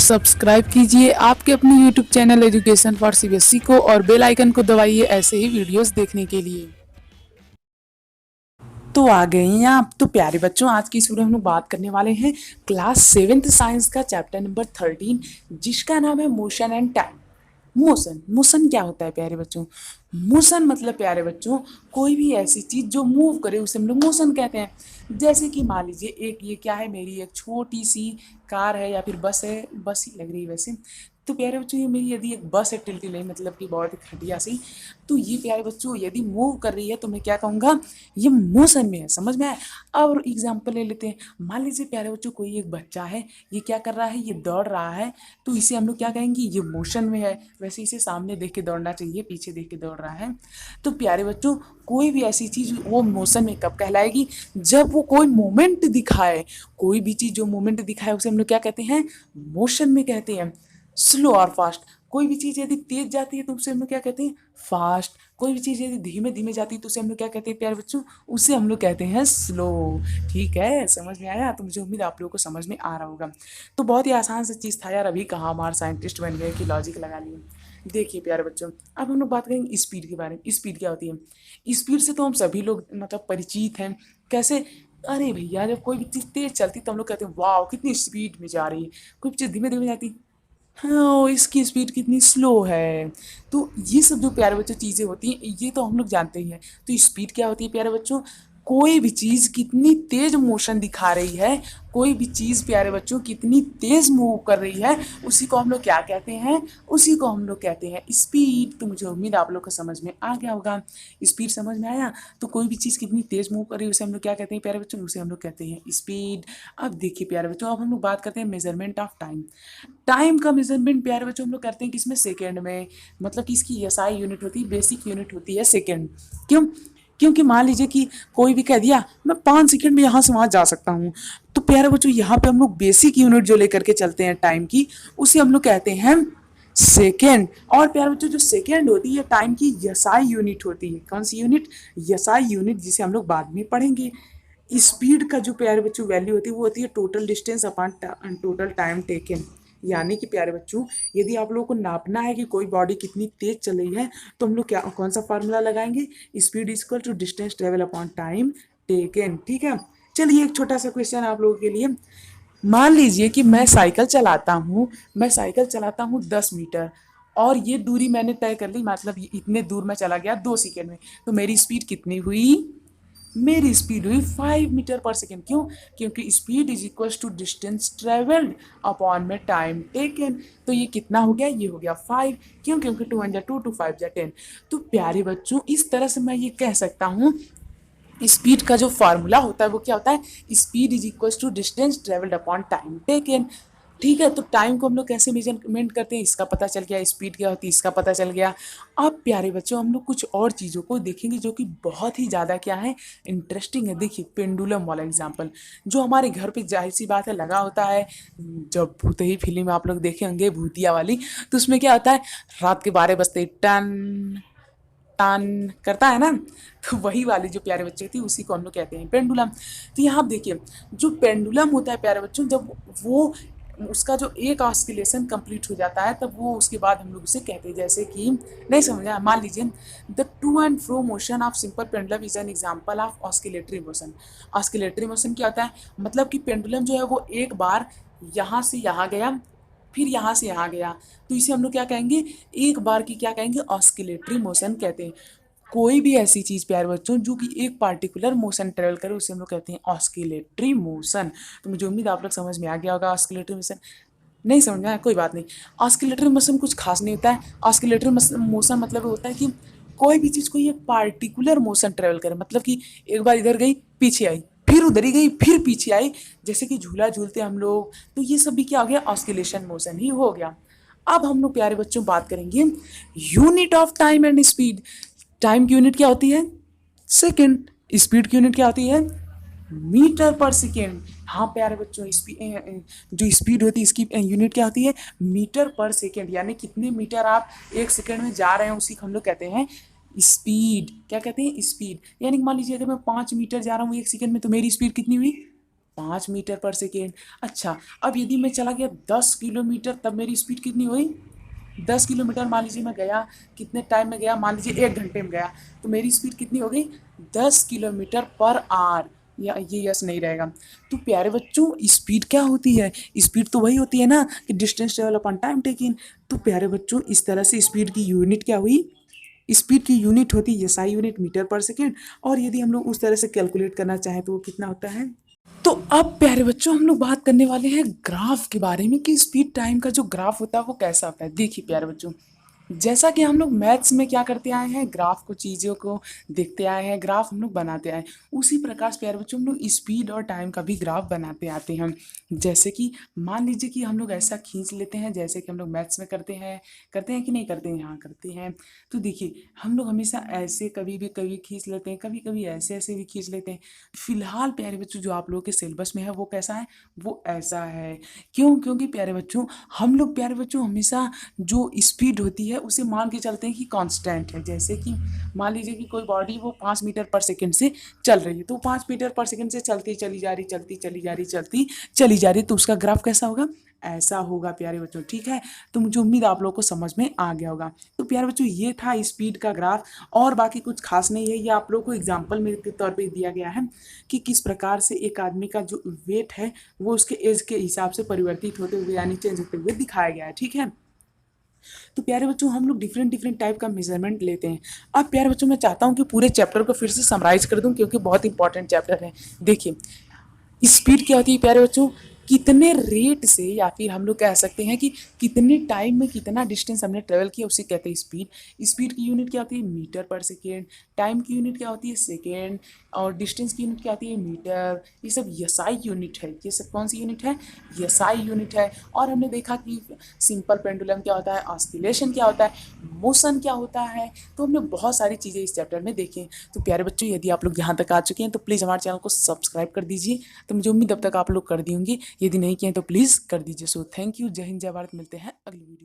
Subscribe कीजिए आपके अपने YouTube channel education for CBSE को और बेल आइकन को दबाइए ऐसे ही वीडियोस देखने के लिए। तो आ गए हैं आप तो प्यारे बच्चों, आज की इस वीडियो में हम लोग बात करने वाले हैं क्लास 7th साइंस का चैप्टर नंबर 13 जिसका नाम है motion and time. Motion motion क्या होता है प्यारे बच्चों? मोशन मतलब प्यारे बच्चों कोई भी ऐसी चीज जो मूव करे उसे हम लोग मोशन कहते हैं। जैसे कि मान लीजिए एक ये क्या है, मेरी एक छोटी सी कार है या फिर बस है, बस ही लग रही है वैसे। तो प्यारे बच्चों ये मेरी यदि एक बस है टिल्टी नहीं मतलब कि बहुत ही घटिया सी, तो ये प्यारे बच्चों यदि मूव कर रही है तो मैं क्या कहूँगा, ये मोशन में है। समझ में आया? अब एग्जाम्पल ले लेते हैं। मान लीजिए प्यारे बच्चों कोई एक बच्चा है, ये क्या कर रहा है, ये दौड़ रहा है, तो इसे हम लोग क्या कहेंगे, ये मोशन में है। वैसे इसे सामने देख के दौड़ना चाहिए, पीछे देख के दौड़ रहा है। तो प्यारे बच्चों कोई भी ऐसी चीज वो मोशन में कब कहलाएगी, जब वो कोई मोमेंट दिखाए। कोई भी चीज जो मोमेंट दिखाए उसे हम लोग क्या कहते हैं, मोशन में कहते हैं। स्लो और फास्ट, कोई भी चीज यदि तेज जाती है तो उसे हम लोग क्या कहते हैं, फास्ट। कोई भी चीज यदि धीमे धीमे जाती है तो उसे हम लोग क्या कहते हैं प्यारे बच्चों, उसे हम लोग कहते हैं स्लो। ठीक है, समझ में आया? तो मुझे उम्मीद आप लोगों को समझ में आ रहा होगा। तो बहुत ही आसान सा चीज था यार, अभी कहाँ हमारे साइंटिस्ट बन गए कि लॉजिक लगा लिए। देखिए प्यारे बच्चों, अब हम लोग बात करेंगे स्पीड के बारे में। स्पीड क्या होती है? स्पीड से तो हम सभी लोग मतलब परिचित हैं। कैसे? अरे भैया जब कोई भी चीज़ तेज चलती तो हम लोग कहते हैं वाह कितनी स्पीड में जा रही है। कोई चीज़ धीमे धीमे जाती, हाँ इसकी स्पीड कितनी स्लो है। तो ये सब जो प्यारे बच्चों चीज़ें होती हैं ये तो हम लोग जानते ही हैं। तो स्पीड क्या होती है प्यारे बच्चों? कोई भी चीज़ कितनी तेज मोशन दिखा रही है, कोई भी चीज़ प्यारे बच्चों कितनी तेज मूव कर रही है, उसी को हम लोग क्या कहते हैं, उसी को हम लोग कहते हैं स्पीड। तो मुझे उम्मीद आप लोग को समझ में आ गया होगा। स्पीड समझ में आया? तो कोई भी चीज़ कितनी तेज मूव कर रही है उसे हम लोग क्या कहते हैं प्यारे बच्चों, उसे हम लोग कहते हैं स्पीड। अब देखिए प्यारे बच्चों, अब हम लोग बात करते हैं मेजरमेंट ऑफ टाइम। टाइम का मेजरमेंट प्यारे बच्चों हम लोग करते हैं किसमें, सेकेंड में। मतलब कि इसकी एसआई यूनिट होती है, बेसिक यूनिट होती है सेकेंड। क्यों? क्योंकि मान लीजिए कि कोई भी कह दिया मैं 5 सेकंड में यहाँ से वहाँ जा सकता हूँ, तो प्यारे बच्चों यहाँ पे हम लोग बेसिक यूनिट जो लेकर के चलते हैं टाइम की, उसे हम लोग कहते हैं सेकेंड। और प्यारे बच्चों जो सेकेंड होती है टाइम की एसआई यूनिट होती है। कौन सी यूनिट? एसआई यूनिट, जिसे हम लोग बाद में पढ़ेंगे। स्पीड का जो प्यारे बच्चों वैल्यू होती है वो होती है total distance upon total time taken. यानी कि प्यारे बच्चों यदि आप लोगों को नापना है कि कोई बॉडी कितनी तेज चल रही है तो हम लोग क्या कौन सा फार्मूला लगाएंगे, speed equal to distance travel upon time taken. ठीक है, चलिए एक छोटा सा क्वेश्चन आप लोगों के लिए। मान लीजिए कि मैं साइकिल चलाता हूँ 10 मीटर, और ये दूरी मैंने तय कर ली, मतलब ये इतने दूर मैं चला गया 2 सेकेंड में। तो मेरी स्पीड कितनी हुई? मेरी स्पीड हुई 5 मीटर पर सेकेंड। क्यों? क्योंकि speed is equal to distance travelled upon में टाइम टेकन। तो ये कितना हो गया? ये हो गया 5। क्यों? क्योंकि 2 × 2 2 5 10। तो प्यारे बच्चों इस तरह से मैं ये कह सकता हूँ, स्पीड का जो फार्मूला होता है वो क्या होता है, speed is equal to distance travelled upon time taken. ठीक है, तो टाइम को हम लोग कैसे मेजरमेंट करते हैं इसका पता चल गया, स्पीड क्या होती है इसका पता चल गया। अब प्यारे बच्चों हम लोग कुछ और चीज़ों को देखेंगे जो कि बहुत ही ज़्यादा क्या है, इंटरेस्टिंग है। देखिए पेंडुलम वाला एग्जाम्पल जो हमारे घर पे जाहिर सी बात है लगा होता है। जब भूतही फिल्म आप लोग देखे होंगे भूतिया वाली, तो उसमें क्या होता है, रात के 12 बजते ही टन टन करता है ना, तो वही वाली जो प्यारे बच्चे थी उसी को हम लोग कहते हैं पेंडुलम। तो यहाँ आप देखिए जो पेंडुलम होता है प्यारे बच्चों, जब वो उसका जो एक ऑस्किलेशन कंप्लीट हो जाता है तब वो उसके बाद हम लोग उसे कहते हैं, जैसे कि नहीं समझा, मान लीजिए the two and fro motion of simple pendulum is an example of oscillatory motion. Oscillatory motion क्या होता है, मतलब कि पेंडुलम जो है वो एक बार यहाँ से यहाँ गया, फिर यहाँ से यहाँ गया, तो इसे हम लोग क्या कहेंगे, एक बार की क्या कहेंगे, ऑस्किलेटरी मोशन कहते हैं। कोई भी ऐसी चीज प्यारे बच्चों जो कि एक पार्टिकुलर मोशन ट्रेवल करे उसे हम लोग कहते हैं ऑस्किलेटरी मोशन। तो मुझे उम्मीद आप लोग समझ में आ गया होगा ऑस्किलेटरी मोशन। नहीं समझ में आया कोई बात नहीं। ऑस्किलेटरी मोशन कुछ खास नहीं होता है। ऑस्किलेटरी मोशन मतलब होता है कि कोई भी चीज कोई एक पार्टिकुलर मोशन ट्रेवल करे, मतलब कि एक बार इधर गई पीछे आई, फिर उधर ही गई फिर पीछे आई, जैसे कि झूला झूलते हम लोग, तो ये सब भी क्या हो गया, ऑस्किलेशन मोशन ही हो गया। अब हम लोग प्यारे बच्चों बात करेंगे unit of time and speed. Time की यूनिट क्या होती है, सेकंड। स्पीड की यूनिट क्या होती है, मीटर पर सेकेंड। हाँ प्यारे बच्चों जो स्पीड होती है इसकी यूनिट क्या होती है, मीटर पर सेकेंड। यानी कितने मीटर आप एक सेकेंड में जा रहे हैं उसी को हम लोग कहते हैं स्पीड। क्या कहते हैं, स्पीड। यानी मान लीजिए अगर मैं 5 मीटर जा रहा हूँ एक सेकेंड में तो मेरी स्पीड कितनी हुई, 5 मीटर पर सेकेंड। अच्छा, अब यदि मैं चला गया 10 किलोमीटर, तब मेरी स्पीड कितनी हुई? 10 किलोमीटर मान लीजिए मैं गया, कितने टाइम में गया? मान लीजिए 1 घंटे में गया, तो मेरी स्पीड कितनी हो गई? 10 किलोमीटर पर आवर। या ये यस नहीं रहेगा। तो प्यारे बच्चों, स्पीड क्या होती है? स्पीड तो वही होती है ना कि distance travel upon time taken. तो प्यारे बच्चों, इस तरह से स्पीड की यूनिट क्या हुई? स्पीड की यूनिट होती है एसआई यूनिट मीटर पर सेकेंड। और यदि हम लोग उस तरह से कैलकुलेट करना चाहें तो वो कितना होता है? तो अब प्यारे बच्चों, हम लोग बात करने वाले हैं ग्राफ के बारे में कि स्पीड टाइम का जो ग्राफ होता है वो कैसा होता है। देखिए प्यारे बच्चों, जैसा कि हम लोग मैथ्स में क्या करते आए हैं, ग्राफ को, चीज़ों को देखते आए हैं, ग्राफ हम लोग बनाते आए हैं, उसी प्रकार से प्यारे बच्चों हम लोग स्पीड और टाइम का भी ग्राफ बनाते आते हैं। जैसे कि मान लीजिए कि हम लोग ऐसा खींच लेते हैं जैसे कि हम लोग मैथ्स में करते हैं कि नहीं करते हैं? हाँ करते हैं। तो देखिए, हम लोग हमेशा ऐसे कभी भी कभी खींच लेते हैं, कभी कभी ऐसे ऐसे भी खींच लेते हैं। फिलहाल प्यारे बच्चों, जो आप लोगों के सिलेबस में है वो कैसा है? वो ऐसा है। क्यों? क्योंकि प्यारे बच्चों, हम लोग प्यारे बच्चों हमेशा जो स्पीड होती है उसे मान के चलते हैं कि कांस्टेंट है। जैसे कि मान लीजिए कि कोई बॉडी वो 5 मीटर पर सेकंड से चल रही है, तो 5 मीटर पर सेकंड से चलती चली जा रही, चलती चली जा रही, चलती चली जा रही, तो उसका ग्राफ कैसा होगा? ऐसा होगा प्यारे बच्चों। ठीक है, तो मुझे उम्मीद आप लोगों को समझ में आ गया होगा। तो प्यारे बच्चों, ये था स्पीड का ग्राफ, और बाकी कुछ खास नहीं है। ये आप लोगों को एग्जाम्पल में के तौर पे दिया गया है कि किस प्रकार से एक आदमी का जो वेट है वो उसके एज के हिसाब से परिवर्तित होते हुए यानी चेंज होते हुए दिखाया गया है। ठीक है, तो प्यारे बच्चों, हम लोग डिफरेंट डिफरेंट टाइप का मेजरमेंट लेते हैं। अब प्यारे बच्चों, मैं चाहता हूँ कि पूरे चैप्टर को फिर से समराइज कर दूं क्योंकि बहुत इंपॉर्टेंट चैप्टर है। देखिए, स्पीड क्या होती है प्यारे बच्चों? कितने रेट से, या फिर हम लोग कह सकते हैं कि कितने टाइम में कितना डिस्टेंस हमने ट्रेवल किया, उसे कहते हैं स्पीड। स्पीड की यूनिट क्या होती है? मीटर पर सेकेंड। टाइम की यूनिट क्या होती है? सेकेंड। और डिस्टेंस की यूनिट क्या होती है? मीटर। ये सब एसआई यूनिट है। ये सब कौन सी यूनिट है? एसआई यूनिट है। और हमने देखा कि सिंपल पेंडुलम क्या होता है, ऑस्किलेशन क्या होता है, मोशन क्या होता है। तो हमने बहुत सारी चीज़ें इस चैप्टर में देखी। तो प्यारे बच्चों, यदि आप लोग यहाँ तक आ चुके हैं तो प्लीज़ हमारे चैनल को सब्सक्राइब कर दीजिए। तो मुझे उम्मीद अब तक आप लोग कर दी होंगी, यदि नहीं किए तो प्लीज़ कर दीजिए। सो थैंक यू, जय हिंद, जय भारत। मिलते हैं अगली वीडियो।